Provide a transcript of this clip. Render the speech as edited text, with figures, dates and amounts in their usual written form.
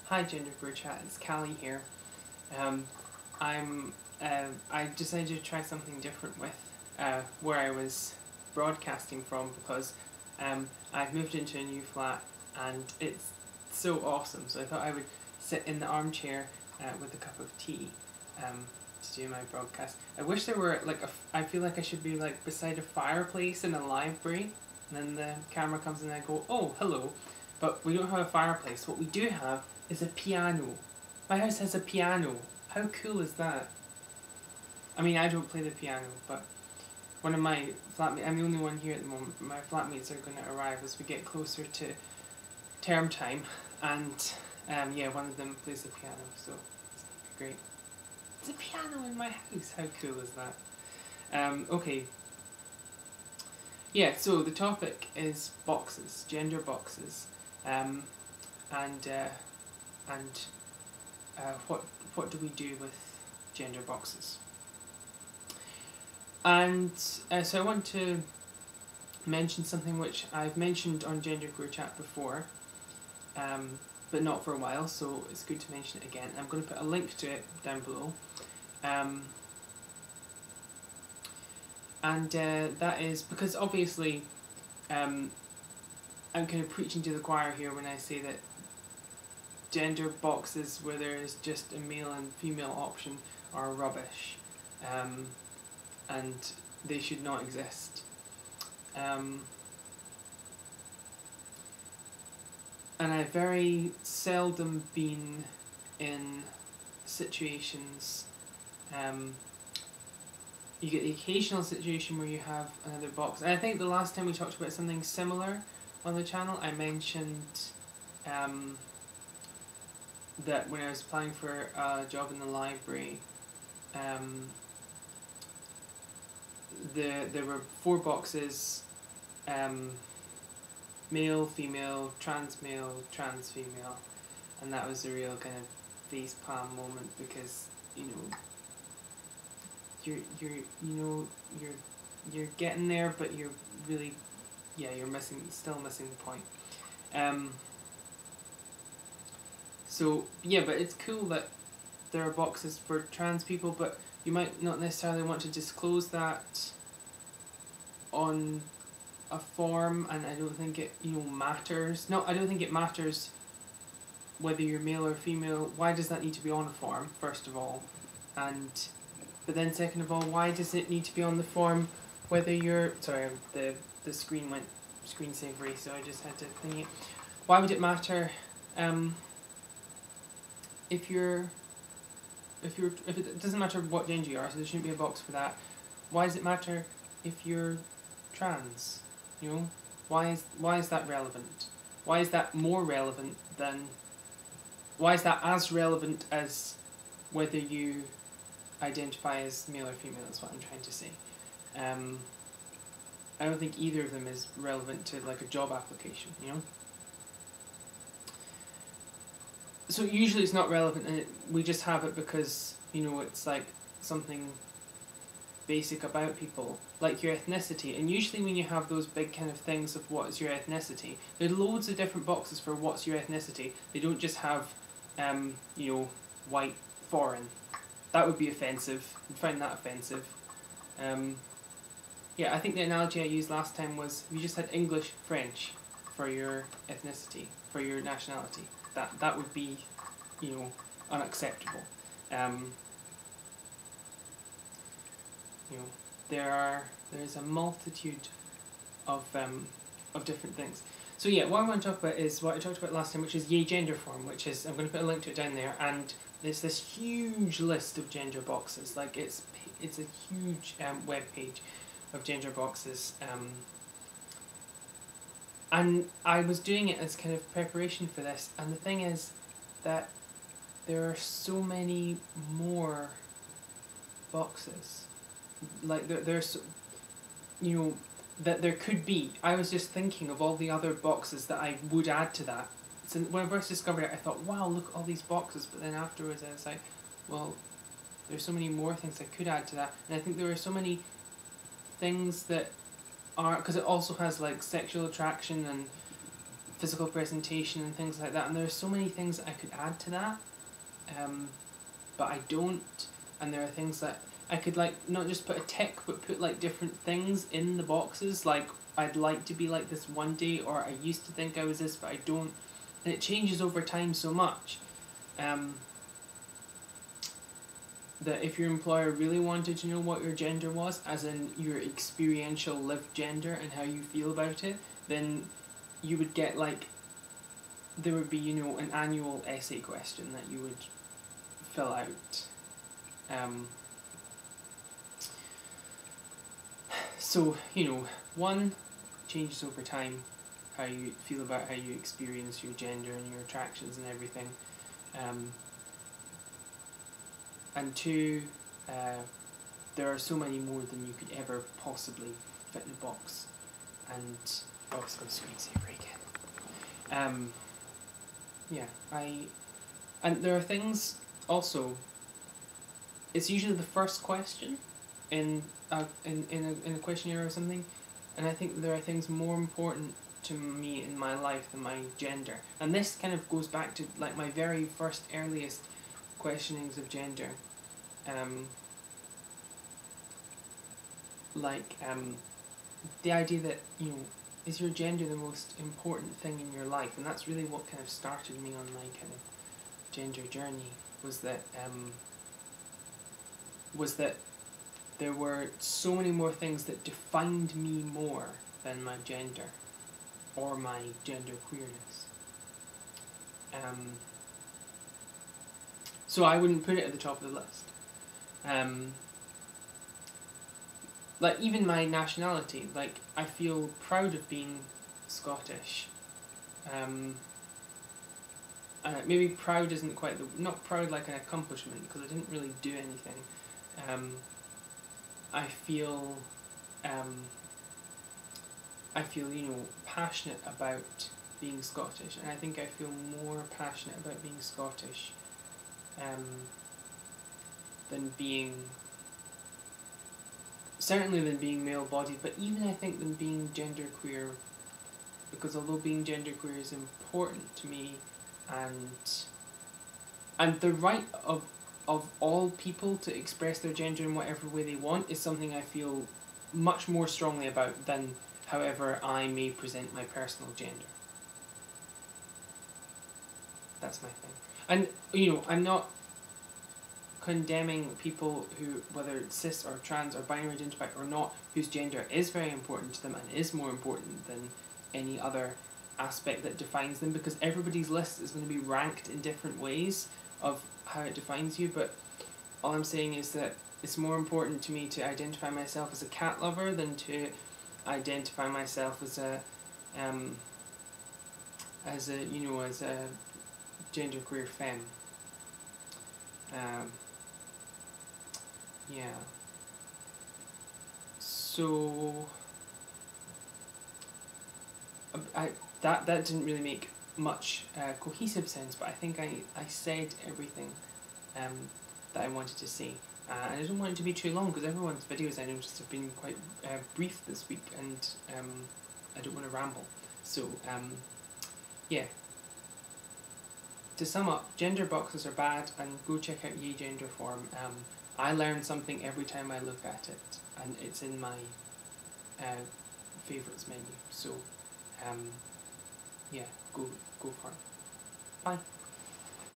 Hi GenderqueerChat, it's Callie here. Um, I decided to try something different with where I was broadcasting from because I've moved into a new flat and it's so awesome. So I thought I would sit in the armchair with a cup of tea to do my broadcast. I wish there were I feel like I should be like beside a fireplace in a library, and then the camera comes in and I go, oh hello, but we don't have a fireplace. What we do have is a piano. My house has a piano. How cool is that? I mean, I don't play the piano, but one of my flatmates, I'm the only one here at the moment, but my flatmates are going to arrive as we get closer to term time, and yeah, one of them plays the piano, so it's great. There's a piano in my house. How cool is that? Okay. Yeah, so the topic is boxes, gender boxes, and what do we do with gender boxes? And so I want to mention something which I've mentioned on GenderqueerChat before, but not for a while, so it's good to mention it again. I'm going to put a link to it down below. And that is because obviously I'm kind of preaching to the choir here when I say that gender boxes where there is just a male and female option are rubbish, and they should not exist. And I've very seldom been in situations, you get the occasional situation where you have another box. And I think the last time we talked about something similar on the channel, I mentioned that when I was applying for a job in the library, there were 4 boxes, male, female, trans female, and that was a real kind of facepalm moment because you're getting there, but you're really you're still missing the point. So yeah, but it's cool that there are boxes for trans people, but you might not necessarily want to disclose that on a form, and I don't think it matters. No, I don't think it matters whether you're male or female. Why does that need to be on a form, first of all? But then second of all, why does it need to be on the form whether you're... Sorry, the screen went screensavery, so I just had to thingy it. Why would it matter if it doesn't matter what gender you are, so there shouldn't be a box for that. Why does it matter if you're trans? Why is that relevant? Why is that more relevant than... Why is that as relevant as whether you identify as male or female, is what I'm trying to say. I don't think either of them is relevant to like a job application, So usually it's not relevant, and we just have it because, it's like something basic about people, like your ethnicity. And usually when you have those big kind of things of what's your ethnicity, there are loads of different boxes for what's your ethnicity. They don't just have, white, foreign. That would be offensive. I'd find that offensive. Yeah, I think the analogy I used last time was you just had English, French for your ethnicity, for your nationality. That would be, unacceptable. There's a multitude of different things. So yeah, what I want to talk about is what I talked about last time, which is Yay Gender Form, which is, I'm going to put a link to it down there, and there's this huge list of gender boxes. Like it's a huge web page of gender boxes, and I was doing it as kind of preparation for this. And the thing is that there are so many more boxes. Like there's, that there could be. I was just thinking of all the other boxes that I would add to that. So when I first discovered it, I thought, wow, look at all these boxes. But then afterwards I was like, well, there's so many more things I could add to that. And I think there are so many things that are... Because it also has like sexual attraction and physical presentation and things like that, and there are so many things I could add to that, but I don't. And there are things that I could like not just put a tick, but put like different things in the boxes, like I'd like to be like this one day, or I used to think I was this but I don't, and it changes over time so much, that if your employer really wanted to know what your gender was, as in your experiential lived gender and how you feel about it, then you would get like, there would be, you know, an annual essay question that you would fill out. So, you know, one, changes over time, how you feel about how you experience your gender and your attractions and everything. And two, there are so many more than you could ever possibly fit in a box. And, oh, it's got a screensaver again. Yeah, and there are things also, it's usually the first question in a questionnaire or something, and I think there are things more important to me in my life than my gender. And this kind of goes back to like my very first earliest questionings of gender. The idea that, you know, is your gender the most important thing in your life? And that's really what kind of started me on my kind of gender journey, was that there were so many more things that defined me more than my gender or my gender queerness. So I wouldn't put it at the top of the list. Like even my nationality, like I feel proud of being Scottish. Maybe proud isn't quite not proud like an accomplishment, because I didn't really do anything. I feel, you know, passionate about being Scottish, and I think I feel more passionate about being Scottish than being, certainly than being male-bodied, but even I think than being genderqueer, because although being genderqueer is important to me, and the right of all people to express their gender in whatever way they want is something I feel much more strongly about than however I may present my personal gender. That's my thing. And, you know, I'm not condemning people who, whether it's cis or trans or binary identified or not, whose gender is very important to them and is more important than any other aspect that defines them, because everybody's list is going to be ranked in different ways of how it defines you. But all I'm saying is that it's more important to me to identify myself as a cat lover than to identify myself as a genderqueer femme. Yeah. So that didn't really make much cohesive sense, but I think I said everything that I wanted to say. And I don't want it to be too long, because everyone's videos I noticed have been quite brief this week, and I don't want to ramble. So, yeah. To sum up, gender boxes are bad, and go check out Yay Gender Forum. I learn something every time I look at it, and it's in my favourites menu. So, yeah, go for it. Bye.